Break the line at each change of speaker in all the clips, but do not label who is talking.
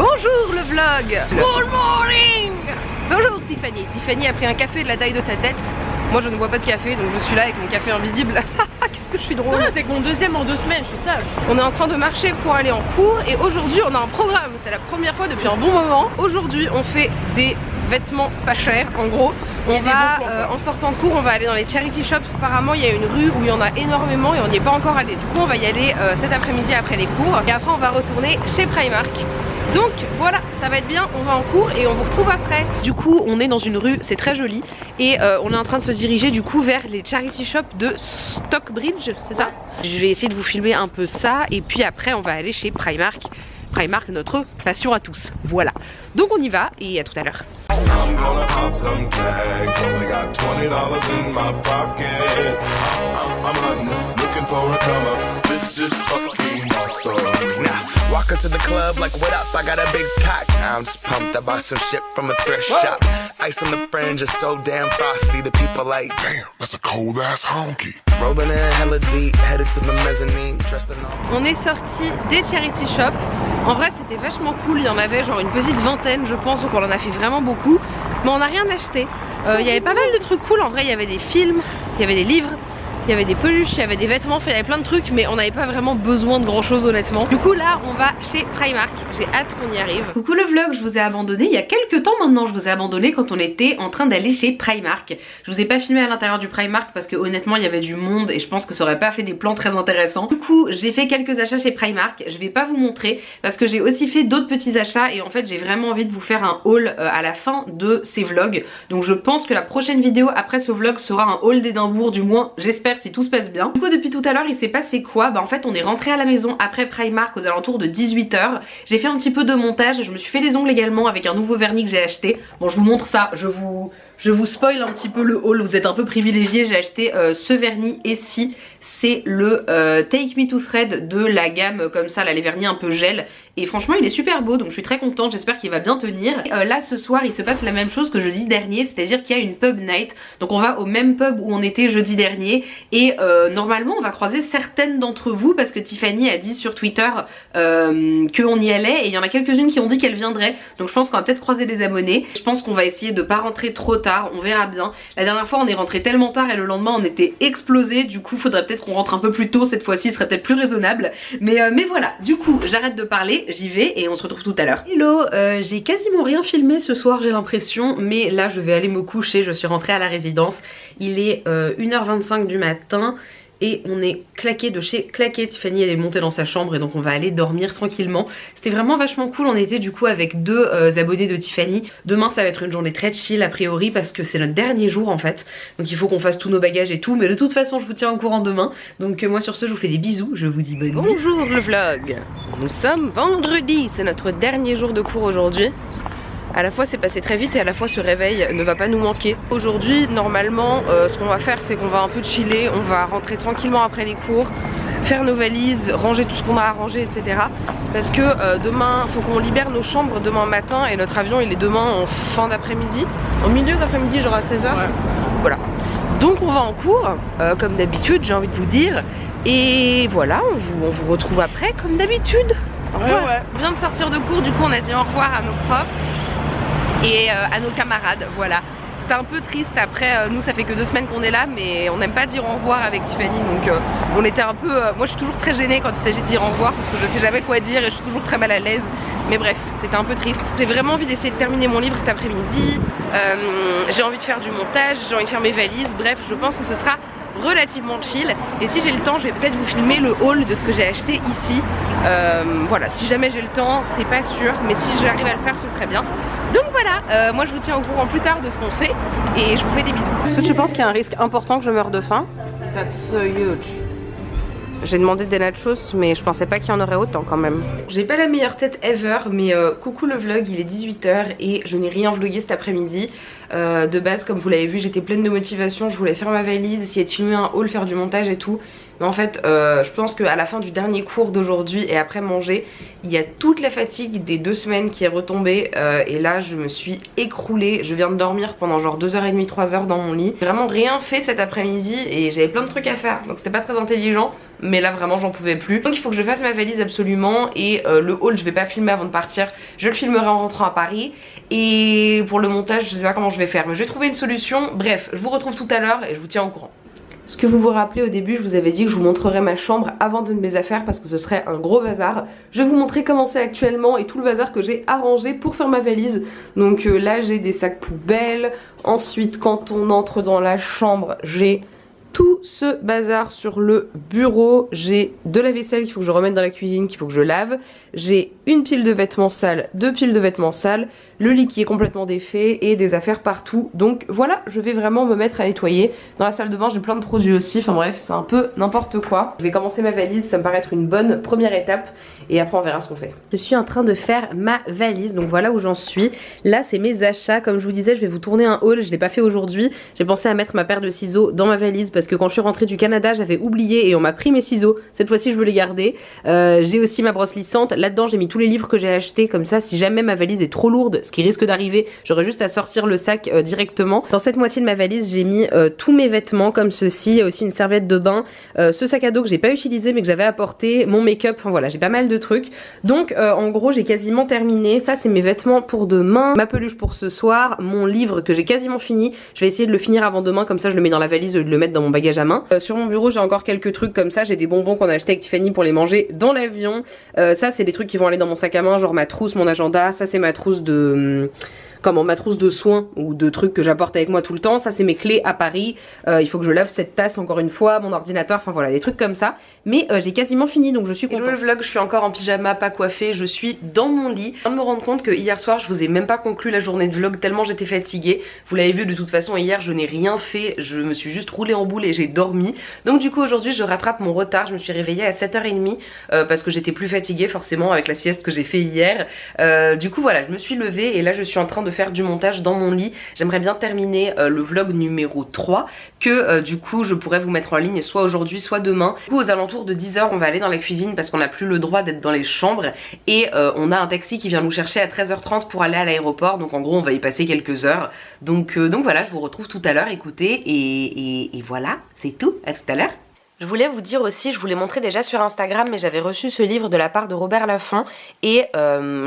Bonjour le vlog. Good morning. Bonjour Tiffany. Tiffany a pris un café de la taille de sa tête. Moi je ne bois pas de café donc je suis là avec mon café invisible. Qu'est-ce que je suis drôle.
C'est que mon deuxième en 2 semaines, je suis sage.
On est en train de marcher pour aller en cours et aujourd'hui on a un programme. C'est la première fois depuis un bon moment. Aujourd'hui on fait des vêtements pas chers en gros. On va en sortant de cours on va aller dans les charity shops. Apparemment il y a une rue où il y en a énormément et on n'y est pas encore allé. Du coup on va y aller cet après-midi après les cours et après on va retourner chez Primark. Donc voilà, ça va être bien, on va en cours et on vous retrouve après. Du coup on est dans une rue, c'est très joli et on est en train de se diriger du coup vers les charity shops de Stockbridge, c'est ça? Je vais essayer de vous filmer un peu ça et puis après on va aller chez Primark. Primark, notre passion à tous. Voilà. Donc on y va et à tout à l'heure.
Walk into the club like what up, I got a big cock. I'm just pumped, I bought some shit from a thrift shop. Ice on the fringe is so damn frosty. The people like, damn, that's a cold ass honky. Rolling in hella deep, headed to the mezzanine, dressed in all.
On est sorti des charity shops. En vrai c'était vachement cool, il y en avait genre une petite vingtaine je pense, donc on en a fait vraiment beaucoup. Mais on n'a rien acheté. Il y avait pas mal de trucs cool, en vrai il y avait des films, il y avait des livres. Il y avait des peluches, il y avait des vêtements, enfin, il y avait plein de trucs mais on n'avait pas vraiment besoin de grand chose honnêtement. Du coup là on va chez Primark, j'ai hâte qu'on y arrive. Coucou le vlog, je vous ai abandonné il y a quelques temps maintenant, je vous ai abandonné quand on était en train d'aller chez Primark. Je vous ai pas filmé à l'intérieur du Primark parce que honnêtement il y avait du monde et je pense que ça aurait pas fait des plans très intéressants. Du coup j'ai fait quelques achats chez Primark, je vais pas vous montrer parce que j'ai aussi fait d'autres petits achats et en fait j'ai vraiment envie de vous faire un haul à la fin de ces vlogs. Donc je pense que la prochaine vidéo après ce vlog sera un haul d'Édimbourg, du moins j'espère si tout se passe bien. Du coup depuis tout à l'heure il s'est passé quoi? Bah en fait on est rentré à la maison après Primark aux alentours de 18 h. J'ai fait un petit peu de montage, je me suis fait les ongles également avec un nouveau vernis que j'ai acheté. Bon je vous montre ça, je vous spoil un petit peu le haul, vous êtes un peu privilégié. J'ai acheté ce vernis ici, c'est le Take Me to Thread de la gamme comme ça, là les vernis un peu gel. Et franchement il est super beau donc je suis très contente, j'espère qu'il va bien tenir. Là ce soir il se passe la même chose que jeudi dernier, c'est à dire qu'il y a une pub night. Donc on va au même pub où on était jeudi dernier et normalement on va croiser certaines d'entre vous parce que Tiffany a dit sur Twitter qu'on y allait et il y en a quelques-unes qui ont dit qu'elles viendraient. Donc je pense qu'on va peut-être croiser des abonnés. Je pense qu'on va essayer de pas rentrer trop tard, on verra bien. La dernière fois on est rentré tellement tard et le lendemain on était explosé. Du coup faudrait peut-être qu'on rentre un peu plus tôt cette fois-ci, ce serait peut-être plus raisonnable. Mais voilà, du coup j'arrête de parler, j'y vais et on se retrouve tout à l'heure. Hello, j'ai quasiment rien filmé ce soir j'ai l'impression, mais là je vais aller me coucher, je suis rentrée à la résidence. Il est 1h25 du matin et on est claqué de chez claqué. Tiffany elle est montée dans sa chambre et donc on va aller dormir tranquillement. C'était vraiment vachement cool, on était du coup avec deux abonnés de Tiffany. Demain ça va être une journée très chill a priori parce que c'est notre dernier jour en fait. Donc il faut qu'on fasse tous nos bagages et tout, mais de toute façon je vous tiens au courant demain. Donc moi sur ce je vous fais des bisous, je vous dis bonne nuit. Bonjour le vlog, nous sommes vendredi, c'est notre dernier jour de cours aujourd'hui. À la fois c'est passé très vite et à la fois ce réveil ne va pas nous manquer. Aujourd'hui normalement ce qu'on va faire c'est qu'on va un peu chiller, on va rentrer tranquillement après les cours, faire nos valises, ranger tout ce qu'on a à ranger etc. Parce que demain il faut qu'on libère nos chambres demain matin et notre avion il est demain en fin d'après-midi, en milieu d'après-midi genre à 16 h. Ouais. Voilà. Donc on va en cours comme d'habitude j'ai envie de vous dire. Et voilà on vous retrouve après comme d'habitude. Ouais. On vient de sortir de cours, du coup on a dit au revoir à nos profs et à nos camarades, voilà. C'était un peu triste après, nous ça fait que 2 semaines qu'on est là mais on n'aime pas dire au revoir avec Tiffany donc on était un peu, moi je suis toujours très gênée quand il s'agit de dire au revoir parce que je sais jamais quoi dire et je suis toujours très mal à l'aise, mais bref c'était un peu triste. J'ai vraiment envie d'essayer de terminer mon livre cet après-midi, j'ai envie de faire du montage, j'ai envie de faire mes valises, bref je pense que ce sera relativement chill et si j'ai le temps je vais peut-être vous filmer le haul de ce que j'ai acheté ici. Voilà, si jamais j'ai le temps c'est pas sûr mais si j'arrive à le faire ce serait bien. Donc voilà, moi je vous tiens au courant plus tard de ce qu'on fait et je vous fais des bisous. Est-ce que tu penses qu'il y a un risque important que je meure de faim? That's so huge. J'ai demandé des nachos mais je pensais pas qu'il y en aurait autant quand même. J'ai pas la meilleure tête ever mais coucou le vlog, il est 18 h et je n'ai rien vlogué cet après-midi. De base comme vous l'avez vu j'étais pleine de motivation, je voulais faire ma valise, essayer de filmer un haul, faire du montage et tout. Mais en fait je pense qu'à la fin du dernier cours d'aujourd'hui et après manger, il y a toute la fatigue des 2 semaines qui est retombée et là je me suis écroulée. Je viens de dormir pendant genre 2h30, 3h dans mon lit. J'ai vraiment rien fait cet après-midi et j'avais plein de trucs à faire, donc c'était pas très intelligent, mais là vraiment j'en pouvais plus. Donc il faut que je fasse ma valise absolument et le haul je vais pas filmer avant de partir, je le filmerai en rentrant à Paris. Et pour le montage je sais pas comment je vais faire, mais je vais trouver une solution. Bref, je vous retrouve tout à l'heure et je vous tiens au courant. Ce que vous vous rappelez au début, je vous avais dit que je vous montrerai ma chambre avant de mettre mes affaires parce que ce serait un gros bazar. Je vais vous montrer comment c'est actuellement et tout le bazar que j'ai arrangé pour faire ma valise. Donc là j'ai des sacs poubelles, ensuite quand on entre dans la chambre j'ai tout ce bazar sur le bureau, j'ai de la vaisselle qu'il faut que je remette dans la cuisine, qu'il faut que je lave, j'ai une pile de vêtements sales, 2 piles de vêtements sales, le lit qui est complètement défait et des affaires partout. Donc voilà, je vais vraiment me mettre à nettoyer. Dans la salle de bain j'ai plein de produits aussi, enfin bref c'est un peu n'importe quoi. Je vais commencer ma valise, ça me paraît être une bonne première étape et après on verra ce qu'on fait. Je suis en train de faire ma valise, donc voilà où j'en suis. Là c'est mes achats, comme je vous disais je vais vous tourner un haul, je l'ai pas fait aujourd'hui. J'ai pensé à mettre ma paire de ciseaux dans ma valise parce que quand je suis rentrée du Canada j'avais oublié et on m'a pris mes ciseaux. Cette fois-ci je veux les garder. J'ai aussi ma brosse lissante, là-dedans j'ai mis tous les livres que j'ai achetés, comme ça si jamais ma valise est trop lourde, ce qui risque d'arriver, j'aurai juste à sortir le sac directement. Dans cette moitié de ma valise j'ai mis tous mes vêtements comme ceci, il y a aussi une serviette de bain, ce sac à dos que j'ai pas utilisé mais que j'avais apporté, mon make-up, enfin voilà j'ai pas mal de trucs. Donc en gros j'ai quasiment terminé. Ça c'est mes vêtements pour demain, ma peluche pour ce soir, mon livre que j'ai quasiment fini, je vais essayer de le finir avant demain, comme ça je le mets dans la valise au lieu de le mettre dans mon bagage à main. Sur mon bureau j'ai encore quelques trucs comme ça, j'ai des bonbons qu'on a acheté avec Tiffany pour les manger dans l'avion. Ça c'est des trucs qui vont aller dans mon sac à main, genre ma trousse, mon agenda, ça c'est ma trousse de... ma trousse de soins ou de trucs que j'apporte avec moi tout le temps. Ça c'est mes clés à Paris, il faut que je lave cette tasse encore une fois, mon ordinateur, enfin voilà des trucs comme ça. Mais j'ai quasiment fini donc je suis contente. Hello le vlog, je suis encore en pyjama, pas coiffée, je suis dans mon lit. Je viens de me rendre compte que hier soir je vous ai même pas conclu la journée de vlog tellement j'étais fatiguée. Vous l'avez vu de toute façon hier je n'ai rien fait, je me suis juste roulée en boule et j'ai dormi. Donc du coup aujourd'hui je rattrape mon retard, je me suis réveillée à 7h30 parce que j'étais plus fatiguée forcément avec la sieste que j'ai fait hier. Du coup voilà je me suis levée et là je suis en train de faire du montage dans mon lit. J'aimerais bien terminer le vlog numéro 3 que du coup je pourrais vous mettre en ligne soit aujourd'hui soit demain. Du coup aux alentours de 10h on va aller dans la cuisine parce qu'on n'a plus le droit d'être dans les chambres et on a un taxi qui vient nous chercher à 13h30 pour aller à l'aéroport, donc en gros on va y passer quelques heures. Donc voilà, je vous retrouve tout à l'heure, écoutez et voilà, c'est tout, à tout à l'heure. Je voulais vous dire aussi, je vous l'ai montré déjà sur Instagram, mais j'avais reçu ce livre de la part de Robert Laffont et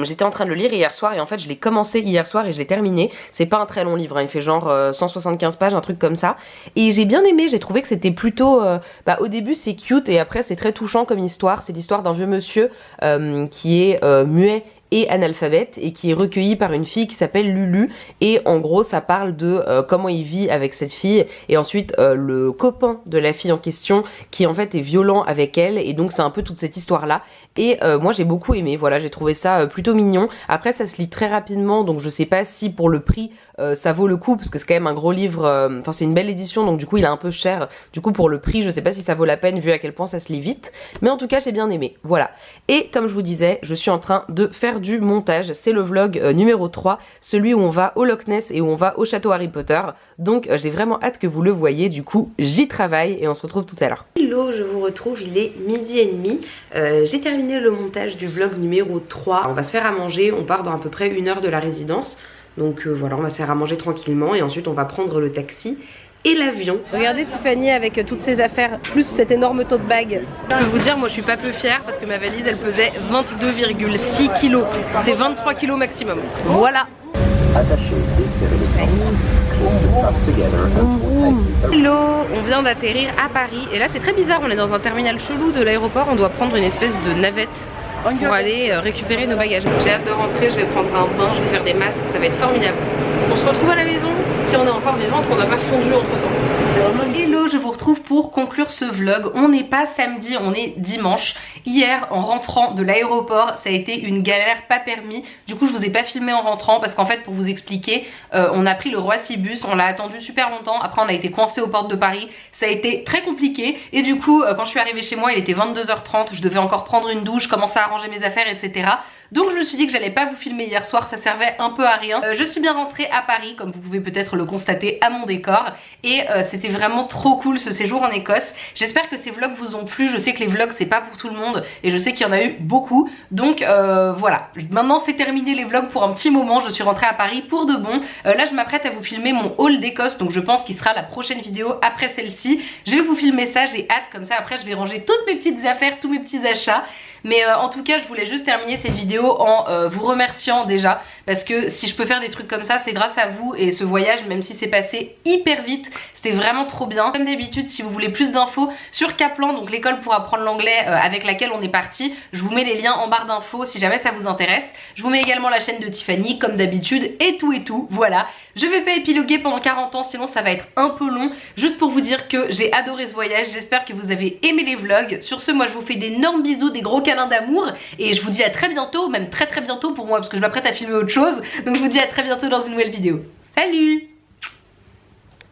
j'étais en train de le lire hier soir et en fait je l'ai commencé hier soir et je l'ai terminé. C'est pas un très long livre, hein, il fait genre 175 pages, un truc comme ça. Et j'ai bien aimé, j'ai trouvé que c'était plutôt... au début c'est cute et après c'est très touchant comme histoire. C'est l'histoire d'un vieux monsieur qui est muet et analphabète et qui est recueilli par une fille qui s'appelle Lulu et en gros ça parle de comment il vit avec cette fille et ensuite le copain de la fille en question qui en fait est violent avec elle et donc c'est un peu toute cette histoire là et moi j'ai beaucoup aimé, voilà j'ai trouvé ça plutôt mignon. Après ça se lit très rapidement donc je sais pas si pour le prix ça vaut le coup parce que c'est quand même un gros livre, enfin c'est une belle édition donc du coup il est un peu cher, du coup pour le prix je sais pas si ça vaut la peine vu à quel point ça se lit vite, mais en tout cas j'ai bien aimé, voilà. Et comme je vous disais je suis en train de faire du montage, c'est le vlog numéro 3, celui où on va au Loch Ness et où on va au château Harry Potter, donc j'ai vraiment hâte que vous le voyez, du coup j'y travaille et on se retrouve tout à l'heure. Hello, je vous retrouve, il est 12h30, j'ai terminé le montage du vlog numéro 3, on va se faire à manger, on part dans à peu près 1 heure de la résidence, donc voilà on va se faire à manger tranquillement et ensuite on va prendre le taxi et l'avion. Regardez Tiffany avec toutes ses affaires, plus cet énorme tote bag. Je peux vous dire, moi je suis pas peu fière parce que ma valise elle pesait 22,6 kg. C'est 23 kg maximum. Voilà. Hello, on vient d'atterrir à Paris et là c'est très bizarre, on est dans un terminal chelou de l'aéroport, on doit prendre une espèce de navette pour aller récupérer nos bagages. J'ai hâte de rentrer, je vais prendre un bain, je vais faire des masques, ça va être formidable. On se retrouve à la maison, si on est encore vivante, qu'on n'a pas fondu entre temps. Hello, je vous retrouve pour conclure ce vlog. On n'est pas samedi, on est dimanche. Hier, en rentrant de l'aéroport, ça a été une galère pas permis. Du coup, je vous ai pas filmé en rentrant parce qu'en fait, pour vous expliquer, on a pris le Roissy-Bus, on l'a attendu super longtemps. Après, on a été coincé aux portes de Paris. Ça a été très compliqué. Et du coup, quand je suis arrivée chez moi, il était 22h30. Je devais encore prendre une douche, commencer à ranger mes affaires, etc. Donc je me suis dit que j'allais pas vous filmer hier soir, ça servait un peu à rien. Je suis bien rentrée à Paris, comme vous pouvez peut-être le constater à mon décor, et c'était vraiment trop cool ce séjour en Écosse. J'espère que ces vlogs vous ont plu. Je sais que les vlogs c'est pas pour tout le monde et je sais qu'il y en a eu beaucoup, donc voilà, maintenant c'est terminé les vlogs pour un petit moment. Je suis rentrée à Paris pour de bon. Là je m'apprête à vous filmer mon haul d'Écosse, donc je pense qu'il sera la prochaine vidéo après celle-ci. Je vais vous filmer ça, j'ai hâte, comme ça après je vais ranger toutes mes petites affaires, tous mes petits achats. Mais en tout cas je voulais juste terminer cette vidéo en vous remerciant déjà, parce que si je peux faire des trucs comme ça c'est grâce à vous, et ce voyage même si c'est passé hyper vite c'était vraiment trop bien. Comme d'habitude, si vous voulez plus d'infos sur Kaplan, donc l'école pour apprendre l'anglais avec laquelle on est parti, je vous mets les liens en barre d'infos si jamais ça vous intéresse. Je vous mets également la chaîne de Tiffany comme d'habitude et tout, voilà. Je vais pas épiloguer pendant 40 ans sinon ça va être un peu long, juste pour vous dire que j'ai adoré ce voyage, j'espère que vous avez aimé les vlogs. Sur ce, moi je vous fais d'énormes bisous, des gros câlins d'amour, et je vous dis à très bientôt, même très bientôt pour moi parce que je m'apprête à filmer autre chose, donc je vous dis à très bientôt dans une nouvelle vidéo. Salut!